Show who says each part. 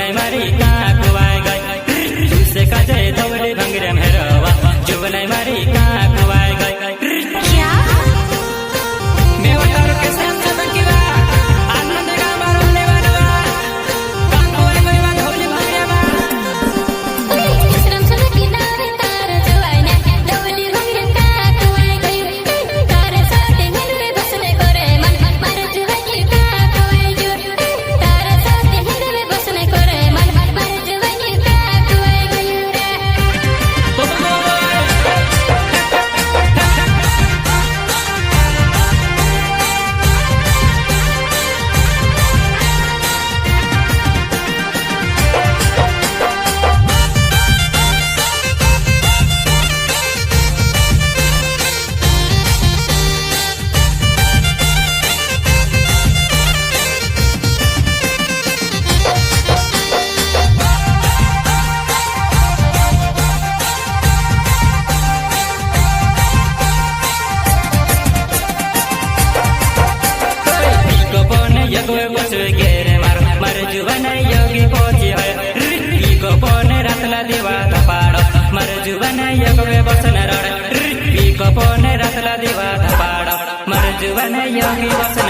Speaker 1: जुवनाई मारी कहाँ कुवाई गई तुझसे काजे दौड़े भंगरे मेहरवा जुवनाई मारी कहाँ कुवाई गई
Speaker 2: क्या
Speaker 1: मैं उतारू के साथ सबकिवा आनंद का मारने वाला कहाँ कुवाई गई बात होली भंगरे बा
Speaker 2: श्रम सब किनारे तार जुवाइने दौली भंगरे कहाँ कुवाई गई तारे साथे हिंदवे बसने करे मन मर जुवाई कहाँ कुवाई जो तारे साथे हिंदवे बसने करे मन मर जुवाई कहाँ कुवाई गई रे
Speaker 1: यगवे बसवे गेरे मर जुवनाई योगी पहुंची है को पोने रतला देवा थपाड़ मर जुवनाई यगवे बसन रड़ को पोने रतला देवा थपाड़ मर जुवनाई योगी बसन